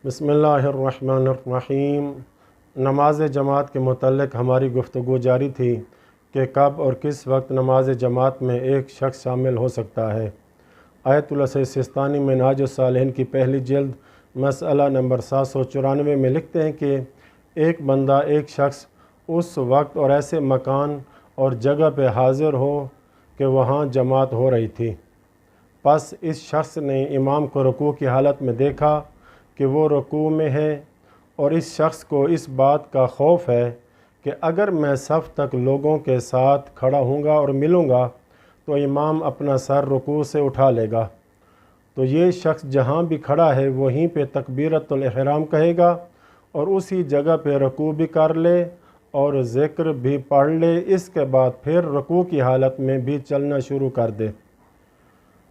بسم اللہ الرحمن الرحیم۔ نماز جماعت کے متعلق ہماری گفتگو جاری تھی کہ کب اور کس وقت نماز جماعت میں ایک شخص شامل ہو سکتا ہے۔ آیت اللہ سستانی منہاج الصالحین کی پہلی جلد مسئلہ نمبر 794 میں لکھتے ہیں کہ ایک بندہ ایک شخص اس وقت اور ایسے مکان اور جگہ پہ حاضر ہو کہ وہاں جماعت ہو رہی تھی، پس اس شخص نے امام کو رکوع کی حالت میں دیکھا کہ وہ رکوع میں ہے، اور اس شخص کو اس بات کا خوف ہے کہ اگر میں صف تک لوگوں کے ساتھ کھڑا ہوں گا اور ملوں گا تو امام اپنا سر رکوع سے اٹھا لے گا، تو یہ شخص جہاں بھی کھڑا ہے وہیں پہ تکبیرۃ الاحرام کہے گا اور اسی جگہ پہ رکوع بھی کر لے اور ذکر بھی پڑھ لے، اس کے بعد پھر رکوع کی حالت میں بھی چلنا شروع کر دے،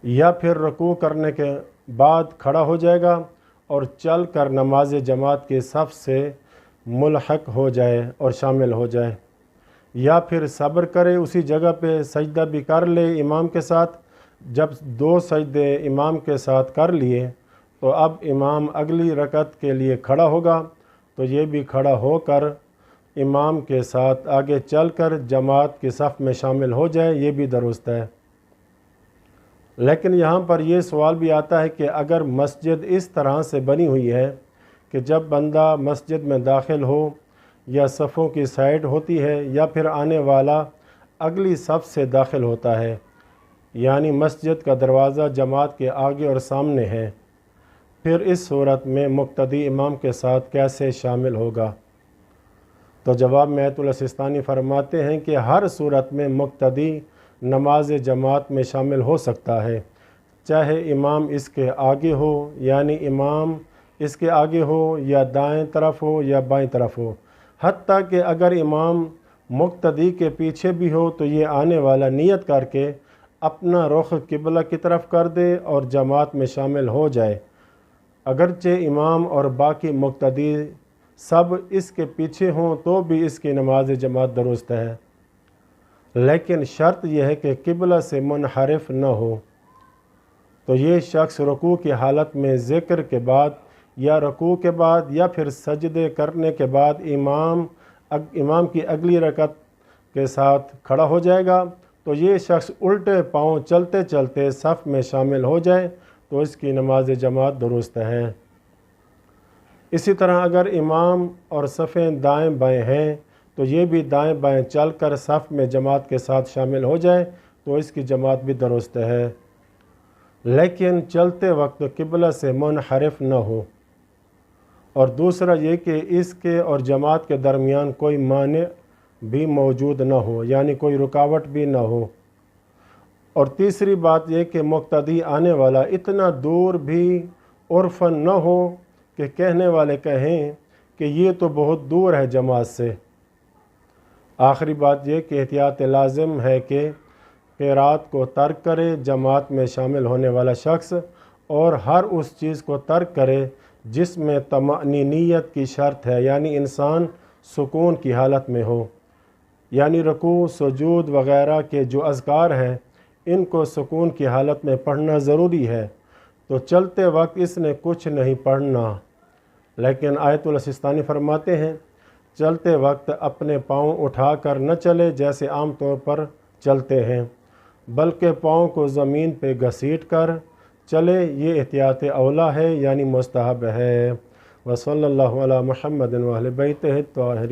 یا پھر رکوع کرنے کے بعد کھڑا ہو جائے گا اور چل کر نماز جماعت کے صف سے ملحق ہو جائے اور شامل ہو جائے، یا پھر صبر کرے، اسی جگہ پہ سجدہ بھی کر لے امام کے ساتھ۔ جب 2 سجدے امام کے ساتھ کر لیے تو اب امام اگلی رکعت کے لیے کھڑا ہوگا، تو یہ بھی کھڑا ہو کر امام کے ساتھ آگے چل کر جماعت کے صف میں شامل ہو جائے، یہ بھی درست ہے۔ لیکن یہاں پر یہ سوال بھی آتا ہے کہ اگر مسجد اس طرح سے بنی ہوئی ہے کہ جب بندہ مسجد میں داخل ہو یا صفوں کی سائڈ ہوتی ہے یا پھر آنے والا اگلی صف سے داخل ہوتا ہے، یعنی مسجد کا دروازہ جماعت کے آگے اور سامنے ہے، پھر اس صورت میں مقتدی امام کے ساتھ کیسے شامل ہوگا؟ تو جواب میں آیت اللہ سستانی فرماتے ہیں کہ ہر صورت میں مقتدی نماز جماعت میں شامل ہو سکتا ہے، چاہے امام اس کے آگے ہو، یعنی امام اس کے آگے ہو یا دائیں طرف ہو یا بائیں طرف ہو، حتیٰ کہ اگر امام مقتدی کے پیچھے بھی ہو تو یہ آنے والا نیت کر کے اپنا رخ قبلہ کی طرف کر دے اور جماعت میں شامل ہو جائے، اگرچہ امام اور باقی مقتدی سب اس کے پیچھے ہوں تو بھی اس کی نماز جماعت درست ہے، لیکن شرط یہ ہے کہ قبلہ سے منحرف نہ ہو۔ تو یہ شخص رکوع کی حالت میں ذکر کے بعد یا رکوع کے بعد یا پھر سجدے کرنے کے بعد امام کی اگلی رکعت کے ساتھ کھڑا ہو جائے گا، تو یہ شخص الٹے پاؤں چلتے چلتے صف میں شامل ہو جائے تو اس کی نماز جماعت درست ہے۔ اسی طرح اگر امام اور صفیں دائیں بائیں ہیں تو یہ بھی دائیں بائیں چل کر صف میں جماعت کے ساتھ شامل ہو جائے تو اس کی جماعت بھی درست ہے، لیکن چلتے وقت قبلہ سے منحرف نہ ہو۔ اور دوسرا یہ کہ اس کے اور جماعت کے درمیان کوئی مانع بھی موجود نہ ہو، یعنی کوئی رکاوٹ بھی نہ ہو۔ اور تیسری بات یہ کہ مقتدی آنے والا اتنا دور بھی عرفاً نہ ہو کہ کہنے والے کہیں کہ یہ تو بہت دور ہے جماعت سے۔ آخری بات یہ کہ احتیاط لازم ہے کہ قرات کو ترک کرے جماعت میں شامل ہونے والا شخص، اور ہر اس چیز کو ترک کرے جس میں طمأنینیت کی شرط ہے، یعنی انسان سکون کی حالت میں ہو، یعنی رکوع، سجود وغیرہ کے جو اذکار ہیں ان کو سکون کی حالت میں پڑھنا ضروری ہے، تو چلتے وقت اس نے کچھ نہیں پڑھنا۔ لیکن آیت اللہ سستانی فرماتے ہیں چلتے وقت اپنے پاؤں اٹھا کر نہ چلے جیسے عام طور پر چلتے ہیں، بلکہ پاؤں کو زمین پہ گھسیٹ کر چلے، یہ احتیاط اولیٰ ہے، یعنی مستحب ہے۔ وصلی اللہ علی محمد و اہل بیتہ الطاہرین۔